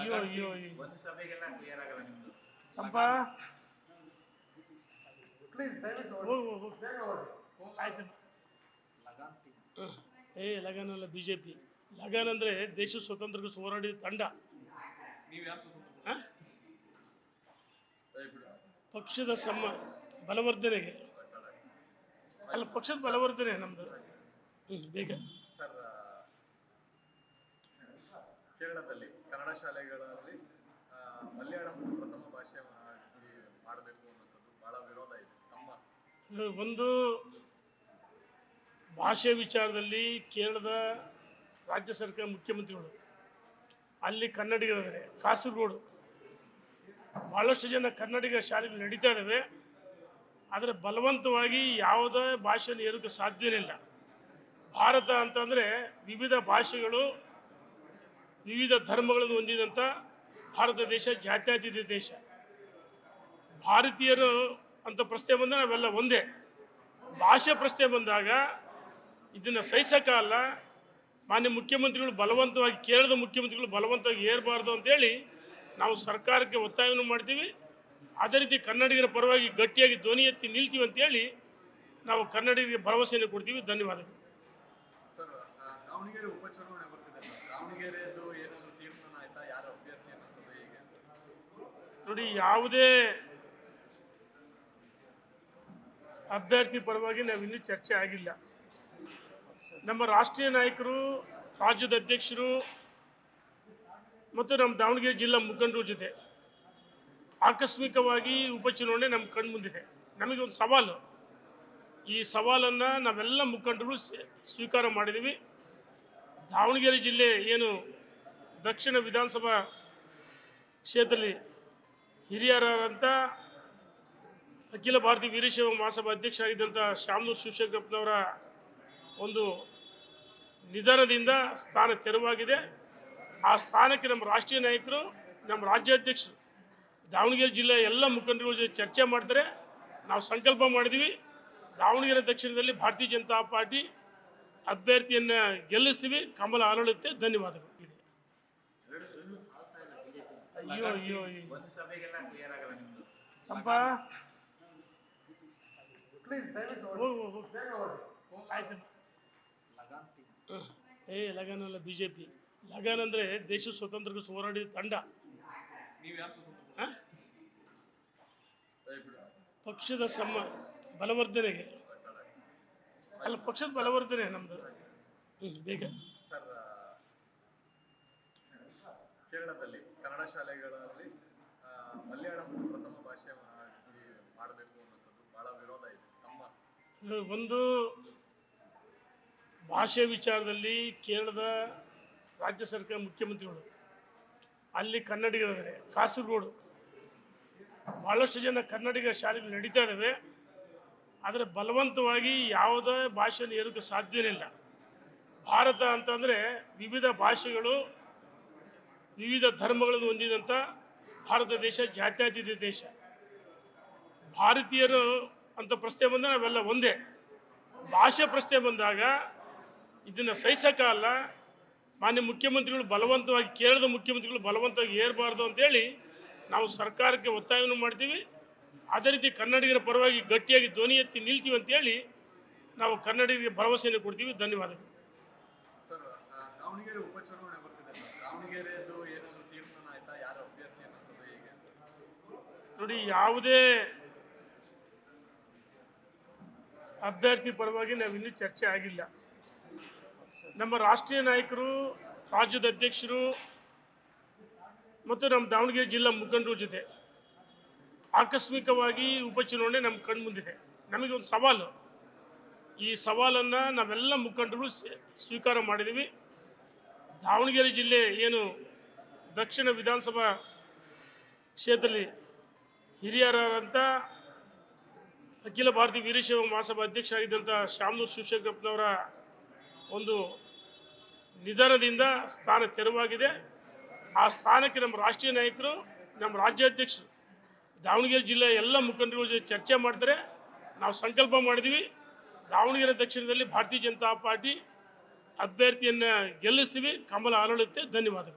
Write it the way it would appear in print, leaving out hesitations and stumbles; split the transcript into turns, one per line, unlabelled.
ಅಯ್ಯೋ ಅಯ್ಯೋ ಅಯ್ಯೋ.
ಒಂದು ಸಭೆಗೆಲ್ಲ ಕ್ಲಿಯರ್ ಆಗಲ್ಲ ನಿಮ್ದು.
ಸಂಪ ಹೋಗು ಆಯ್ತು. ಲಗಾನ್ ಅಲ್ಲ, ಬಿಜೆಪಿ ಲಗಾನ್ ಅಂದ್ರೆ ದೇಶ ಸ್ವತಂತ್ರಕ್ಕೆ ಹೋರಾಡಿದ ತಂಡ. ಹ? ಪಕ್ಷದ ಬಲವರ್ಧನೆಗೆ ಅಲ್ಲ, ಪಕ್ಷದ ಬಲವರ್ಧನೆ ನಮ್ದು. ಬೇಗ
ಸರ್, ಕೇರಳದಲ್ಲಿ ಕನ್ನಡ ಶಾಲೆಗಳಲ್ಲಿ ಮಲಯಾಳಂ ಪ್ರಥಮ ಭಾಷೆ ಮಾಡಬೇಕು ಅನ್ನೋದು ಬಹಳ ವಿರೋಧ ಇದೆ.
ಒಂದು ಭಾಷೆ ವಿಚಾರದಲ್ಲಿ ಕೇರಳದ ರಾಜ್ಯ ಸರ್ಕಾರ ಮುಖ್ಯಮಂತ್ರಿಗಳು, ಅಲ್ಲಿ ಕನ್ನಡಿಗರಿದ್ದಾರೆ. ಕಾಸರಗೋಡು ಬಹಳಷ್ಟು ಜನ ಕನ್ನಡಿಗ ಶಾಲೆಗಳು ನಡೀತಾ ಇದ್ದಾವೆ. ಆದರೆ ಬಲವಂತವಾಗಿ ಯಾವುದೇ ಭಾಷೆಯನ್ನು ಏರೋಕ್ಕೆ ಸಾಧ್ಯನೇ ಇಲ್ಲ. ಭಾರತ ಅಂತಂದರೆ ವಿವಿಧ ಭಾಷೆಗಳು, ವಿವಿಧ ಧರ್ಮಗಳನ್ನು ಹೊಂದಿದಂಥ ಭಾರತ ದೇಶ ಜಾತ್ಯತೀತ ದೇಶ. ಭಾರತೀಯರು ಅಂತ ಪ್ರಶ್ನೆ ಬಂದಾಗ ನಾವೆಲ್ಲ ಒಂದೇ. ಭಾಷೆ ಪ್ರಶ್ನೆ ಬಂದಾಗ ಇದನ್ನು ಸಹಿಸೋಕ್ಕಲ್ಲ. ಮಾನ್ಯ ಮುಖ್ಯಮಂತ್ರಿಗಳು ಬಲವಂತವಾಗಿ, ಕೇರಳದ ಮುಖ್ಯಮಂತ್ರಿಗಳು ಬಲವಂತವಾಗಿ ಏರಬಾರ್ದು ಅಂತೇಳಿ ನಾವು ಸರ್ಕಾರಕ್ಕೆ ಒತ್ತಾಯವನ್ನು ಮಾಡ್ತೀವಿ. ಅದೇ ರೀತಿ ಕನ್ನಡಿಗರ ಪರವಾಗಿ ಗಟ್ಟಿಯಾಗಿ ಧ್ವನಿ ಎತ್ತಿ ನಿಲ್ತೀವಿ ಅಂತೇಳಿ ನಾವು ಕನ್ನಡಿಗರಿಗೆ ಭರವಸೆಯನ್ನು ಕೊಡ್ತೀವಿ. ಧನ್ಯವಾದಗಳು.
ಸರ್, ದಾವಣಗೆರೆ ಉಪಚುನಾವಣೆ ಬರ್ತಿದೆ. ದಾವಣಗೆರೆದು ಏನಾದರೂ ತೀರ್ಮಾನ ಆಯ್ತಾ? ಯಾರು ಅಭ್ಯರ್ಥಿ ಅನ್ನೋದು ಹೇಗೆ?
ನೋಡಿ, ಯಾವುದೇ ಅಭ್ಯರ್ಥಿ ಪರವಾಗಿ ನಾವಿನ್ನೂ ಚರ್ಚೆ ಆಗಿಲ್ಲ. ನಮ್ಮ ರಾಷ್ಟ್ರೀಯ ನಾಯಕರು, ರಾಜ್ಯದ ಅಧ್ಯಕ್ಷರು ಮತ್ತು ನಮ್ಮ ದಾವಣಗೆರೆ ಜಿಲ್ಲಾ ಮುಖಂಡರ ಜೊತೆ ಆಕಸ್ಮಿಕವಾಗಿ ಉಪಚುನಾವಣೆ ನಮ್ಮ ಕಣ್ಮುಂದಿದೆ. ನಮಗೆ ಒಂದು ಸವಾಲು. ಈ ಸವಾಲನ್ನು ನಾವೆಲ್ಲ ಮುಖಂಡರು ಸ್ವೀಕಾರ ಮಾಡಿದ್ದೀವಿ. ದಾವಣಗೆರೆ ಜಿಲ್ಲೆ ಏನು ದಕ್ಷಿಣ ವಿಧಾನಸಭಾ ಕ್ಷೇತ್ರದಲ್ಲಿ ಹಿರಿಯರಾದಂಥ ಅಖಿಲ ಭಾರತೀಯ ವೀರಶೈವ ಮಹಾಸಭಾ ಅಧ್ಯಕ್ಷರಾಗಿದ್ದಂಥ ಶಾಮನೂರು ಶಿವಶಂಕರಪ್ಪನವರ ಒಂದು ನಿಧನದಿಂದ ಸ್ಥಾನ ತೆರವಾಗಿದೆ. ಆ ಸ್ಥಾನಕ್ಕೆ ನಮ್ಮ ರಾಷ್ಟ್ರೀಯ ನಾಯಕರು, ನಮ್ಮ ರಾಜ್ಯಾಧ್ಯಕ್ಷರು, ದಾವಣಗೆರೆ ಜಿಲ್ಲೆಯ ಎಲ್ಲ ಮುಖಂಡರುಗಳ ಜೊತೆ ಚರ್ಚೆ ಮಾಡ್ತಾರೆ. ನಾವು ಸಂಕಲ್ಪ ಮಾಡಿದ್ದೀವಿ, ದಾವಣಗೆರೆ ದಕ್ಷಿಣದಲ್ಲಿ ಭಾರತೀಯ ಜನತಾ ಪಾರ್ಟಿ ಅಭ್ಯರ್ಥಿಯನ್ನು ಗೆಲ್ಲಿಸ್ತೀವಿ. ಕಮಲ ಅರಳುತ್ತೆ. ಧನ್ಯವಾದಗಳು. ಅಯ್ಯೋ ಅಯ್ಯೋ ಅಯ್ಯೋ.
ಒಂದು ಸಭೆಗೆಲ್ಲ ಕ್ಲಿಯರ್ ಆಗಲ್ಲ ನಿಮ್ದು.
ಸಂಪ ಹೋಗು ಆಯ್ತು. ಲಗಾನ್ ಅಲ್ಲ, ಬಿಜೆಪಿ ಲಗಾನ್ ಅಂದ್ರೆ ದೇಶ ಸ್ವತಂತ್ರಕ್ಕೆ ಹೋರಾಡಿದ ತಂಡ. ಹ? ಪಕ್ಷದ ಬಲವರ್ಧನೆಗೆ ಅಲ್ಲ, ಪಕ್ಷದ ಬಲವರ್ಧನೆ ನಮ್ದು. ಬೇಗ
ಸರ್, ಕೇರಳದಲ್ಲಿ ಕನ್ನಡ ಶಾಲೆಗಳಲ್ಲಿ ಮಲಯಾಳಂ ಪ್ರಥಮ ಭಾಷೆ ಮಾಡಬೇಕು ಅನ್ನೋದು ಬಹಳ ವಿರೋಧ ಇದೆ.
ಒಂದು ಭಾಷೆ ವಿಚಾರದಲ್ಲಿ ಕೇರಳದ ರಾಜ್ಯ ಸರ್ಕಾರ ಮುಖ್ಯಮಂತ್ರಿಗಳು, ಅಲ್ಲಿ ಕನ್ನಡಿಗರಿದ್ದಾರೆ. ಕಾಸರಗೋಡು ಬಹಳಷ್ಟು ಜನ ಕನ್ನಡಿಗ ಶಾಲೆಗಳು ನಡೀತಾ ಇದ್ದಾವೆ. ಆದರೆ ಬಲವಂತವಾಗಿ ಯಾವುದೇ ಭಾಷೆಯನ್ನು ಏರೋಕ್ಕೆ ಸಾಧ್ಯನೇ ಇಲ್ಲ. ಭಾರತ ಅಂತಂದರೆ ವಿವಿಧ ಭಾಷೆಗಳು, ವಿವಿಧ ಧರ್ಮಗಳನ್ನು ಹೊಂದಿದಂಥ ಭಾರತ ದೇಶ ಜಾತ್ಯತೀತ ದೇಶ. ಭಾರತೀಯರು ಅಂತ ಪ್ರಶ್ನೆ ಬಂದಾಗ ನಾವೆಲ್ಲ ಒಂದೇ. ಭಾಷೆ ಪ್ರಶ್ನೆ ಬಂದಾಗ ಇದನ್ನು ಸಹಿಸೋಕ್ಕಲ್ಲ. ಮಾನ್ಯ ಮುಖ್ಯಮಂತ್ರಿಗಳು ಬಲವಂತವಾಗಿ, ಕೇರಳದ ಮುಖ್ಯಮಂತ್ರಿಗಳು ಬಲವಂತವಾಗಿ ಏರಬಾರ್ದು ಅಂತೇಳಿ ನಾವು ಸರ್ಕಾರಕ್ಕೆ ಒತ್ತಾಯವನ್ನು ಮಾಡ್ತೀವಿ. ಅದೇ ರೀತಿ ಕನ್ನಡಿಗರ ಪರವಾಗಿ ಗಟ್ಟಿಯಾಗಿ ಧ್ವನಿ ಎತ್ತಿ ನಿಲ್ತೀವಿ ಅಂತೇಳಿ ನಾವು ಕನ್ನಡಿಗರಿಗೆ ಭರವಸೆಯನ್ನು ಕೊಡ್ತೀವಿ. ಧನ್ಯವಾದಗಳು.
ಸರ್, ದಾವಣಗೆರೆ ಉಪಚುನಾವಣೆ ಬರ್ತಿದೆ. ದಾವಣಗೆರೆದು ಏನಾದರೂ ತೀರ್ಮಾನ ಆಯ್ತಾ? ಯಾರು ಅಭ್ಯರ್ಥಿ ಅನ್ನೋದು ಹೇಗೆ?
ನೋಡಿ, ಯಾವುದೇ ಅಭ್ಯರ್ಥಿ ಪರವಾಗಿ ನಾವಿನ್ನೂ ಚರ್ಚೆ ಆಗಿಲ್ಲ. ನಮ್ಮ ರಾಷ್ಟ್ರೀಯ ನಾಯಕರು, ರಾಜ್ಯದ ಅಧ್ಯಕ್ಷರು ಮತ್ತು ನಮ್ಮ ದಾವಣಗೆರೆ ಜಿಲ್ಲಾ ಮುಖಂಡರ ಜೊತೆ ಆಕಸ್ಮಿಕವಾಗಿ ಉಪಚುನಾವಣೆ ನಮ್ಮ ಕಣ್ಮುಂದಿದೆ. ನಮಗೆ ಒಂದು ಸವಾಲು. ಈ ಸವಾಲನ್ನು ನಾವೆಲ್ಲ ಮುಖಂಡರು ಸ್ವೀಕಾರ ಮಾಡಿದ್ದೀವಿ. ದಾವಣಗೆರೆ ಜಿಲ್ಲೆ ಏನು ದಕ್ಷಿಣ ವಿಧಾನಸಭಾ ಕ್ಷೇತ್ರದಲ್ಲಿ ಹಿರಿಯರಾದಂಥ ಅಖಿಲ ಭಾರತೀಯ ವೀರಶೈವ ಮಹಾಸಭಾ ಅಧ್ಯಕ್ಷರಾಗಿದ್ದಂಥ ಶಾಮನೂರು ಶಿವಶಂಕರಪ್ಪನವರ ಒಂದು ನಿಧನದಿಂದ ಸ್ಥಾನ ತೆರವಾಗಿದೆ. ಆ ಸ್ಥಾನಕ್ಕೆ ನಮ್ಮ ರಾಷ್ಟ್ರೀಯ ನಾಯಕರು, ನಮ್ಮ ರಾಜ್ಯಾಧ್ಯಕ್ಷರು, ದಾವಣಗೆರೆ ಜಿಲ್ಲೆಯ ಎಲ್ಲ ಮುಖಂಡರುಗಳ ಜೊತೆ ಚರ್ಚೆ ಮಾಡ್ತಾರೆ. ನಾವು ಸಂಕಲ್ಪ ಮಾಡಿದ್ದೀವಿ, ದಾವಣಗೆರೆ ದಕ್ಷಿಣದಲ್ಲಿ ಭಾರತೀಯ ಜನತಾ ಪಾರ್ಟಿ ಅಭ್ಯರ್ಥಿಯನ್ನು ಗೆಲ್ಲಿಸ್ತೀವಿ. ಕಮಲ ಅರಳುತ್ತೆ. ಧನ್ಯವಾದಗಳು.